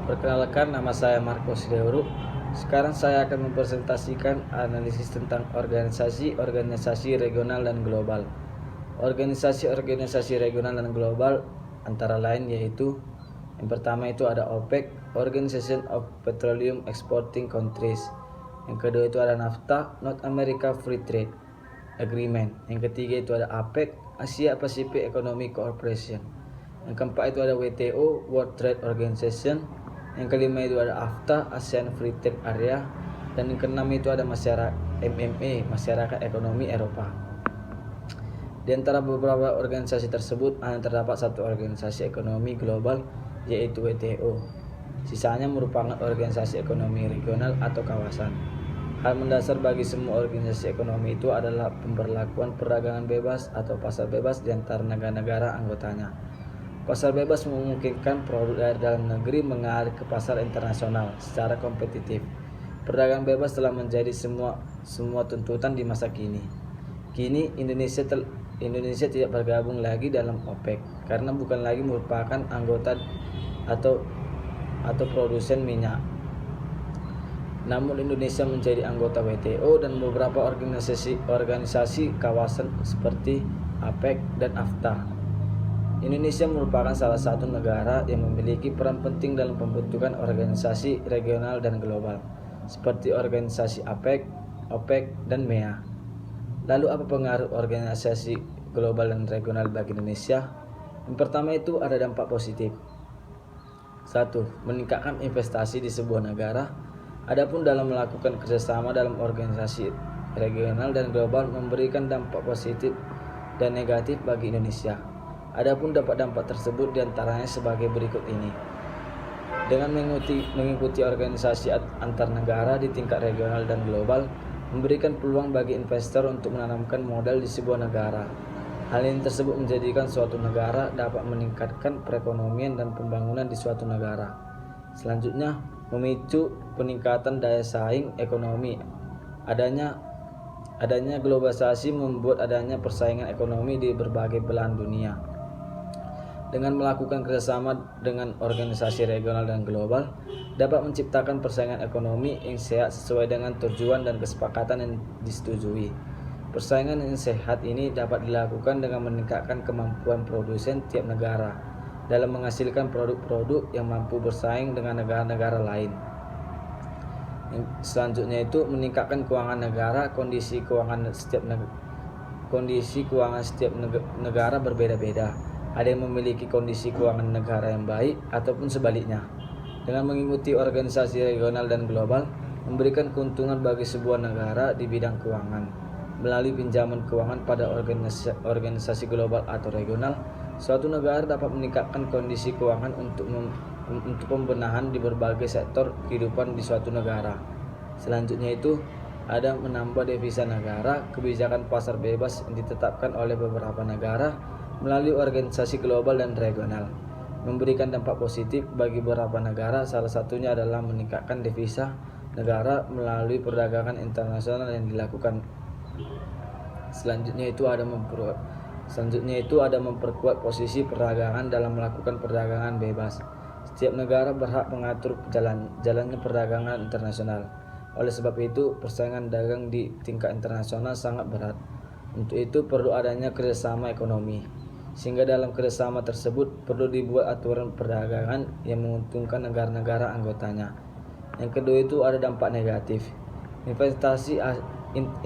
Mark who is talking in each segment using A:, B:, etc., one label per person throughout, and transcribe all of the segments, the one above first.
A: Perkenalkan, nama saya Marcos Deuru. Sekarang saya akan mempresentasikan analisis tentang organisasi regional dan global. Organisasi regional dan global antara lain yaitu yang pertama itu ada OPEC, Organization of Petroleum Exporting Countries. Yang kedua itu ada NAFTA, North America Free Trade Agreement. Yang ketiga itu ada APEC, Asia Pacific Economic Cooperation. Yang keempat itu ada WTO, World Trade Organization. Yang kelima itu ada AFTA, ASEAN Free Trade Area. Dan yang keenam itu ada MMA, Masyarakat Ekonomi Eropa. Di antara beberapa organisasi tersebut hanya terdapat satu organisasi ekonomi global, yaitu WTO. Sisanya merupakan organisasi ekonomi regional atau kawasan. Hal mendasar bagi semua organisasi ekonomi itu adalah pemberlakuan perdagangan bebas atau pasar bebas di antara negara-negara anggotanya. Pasar bebas memungkinkan produk dari dalam negeri mengalir ke pasar internasional secara kompetitif. Perdagangan bebas telah menjadi semua tuntutan di masa kini. Kini Indonesia tidak bergabung lagi dalam OPEC karena bukan lagi merupakan anggota atau produsen minyak. Namun Indonesia menjadi anggota WTO dan beberapa organisasi kawasan seperti APEC dan AFTA. Indonesia merupakan salah satu negara yang memiliki peran penting dalam pembentukan organisasi regional dan global, seperti organisasi APEC, OPEC, dan MEA. Lalu apa pengaruh organisasi global dan regional bagi Indonesia? Yang pertama itu ada dampak positif. 1. Meningkatkan investasi di sebuah negara. Adapun dalam melakukan kerjasama dalam organisasi regional dan global memberikan dampak positif dan negatif bagi Indonesia. Adapun dampak tersebut diantaranya sebagai berikut ini. Dengan mengikuti organisasi antar negara di tingkat regional dan global, memberikan peluang bagi investor untuk menanamkan modal di sebuah negara. Hal ini tersebut menjadikan suatu negara dapat meningkatkan perekonomian dan pembangunan di suatu negara. Selanjutnya, memicu peningkatan daya saing ekonomi. Adanya globalisasi membuat adanya persaingan ekonomi di berbagai belahan dunia. Dengan melakukan kerjasama dengan organisasi regional dan global, dapat menciptakan persaingan ekonomi yang sehat sesuai dengan tujuan dan kesepakatan yang disetujui. Persaingan yang sehat ini dapat dilakukan dengan meningkatkan kemampuan produsen tiap negara dalam menghasilkan produk-produk yang mampu bersaing dengan negara-negara lain. Selanjutnya itu meningkatkan keuangan negara. Kondisi keuangan setiap negara berbeda-beda. Ada yang memiliki kondisi keuangan negara yang baik ataupun sebaliknya. Dengan mengikuti organisasi regional dan global, memberikan keuntungan bagi sebuah negara di bidang keuangan. Melalui pinjaman keuangan pada organisasi global atau regional, suatu negara dapat meningkatkan kondisi keuangan untuk pembenahan di berbagai sektor kehidupan di suatu negara. Selanjutnya itu ada menambah devisa negara. Kebijakan pasar bebas yang ditetapkan oleh beberapa negara melalui organisasi global dan regional memberikan dampak positif bagi beberapa negara. Salah satunya adalah meningkatkan devisa negara melalui perdagangan internasional yang dilakukan. Selanjutnya itu ada memperkuat posisi perdagangan dalam melakukan perdagangan bebas. Setiap negara berhak mengatur jalannya perdagangan internasional. Oleh sebab itu, persaingan dagang di tingkat internasional sangat berat. Untuk itu perlu adanya kerjasama ekonomi, sehingga dalam kerjasama tersebut perlu dibuat aturan perdagangan yang menguntungkan negara-negara anggotanya. Yang kedua itu ada dampak negatif.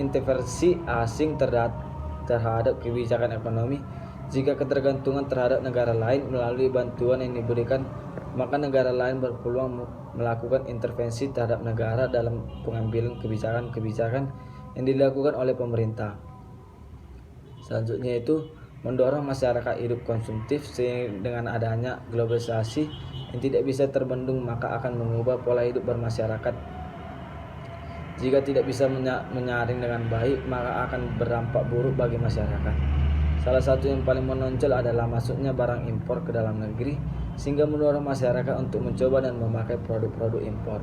A: Intervensi asing terhadap kebijakan ekonomi. Jika ketergantungan terhadap negara lain melalui bantuan yang diberikan, maka negara lain berpeluang melakukan intervensi terhadap negara dalam pengambilan kebijakan yang dilakukan oleh pemerintah. Selanjutnya itu mendorong masyarakat hidup konsumtif. Dengan adanya globalisasi yang tidak bisa terbendung, maka akan mengubah pola hidup bermasyarakat. Jika tidak bisa menyaring dengan baik, maka akan berdampak buruk bagi masyarakat. Salah satu yang paling menonjol adalah masuknya barang impor ke dalam negeri, sehingga mendorong masyarakat untuk mencoba dan memakai produk-produk impor.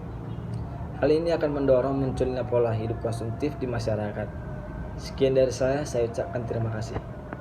A: Hal ini akan mendorong munculnya pola hidup konsumtif di masyarakat. Sekian dari saya ucapkan terima kasih.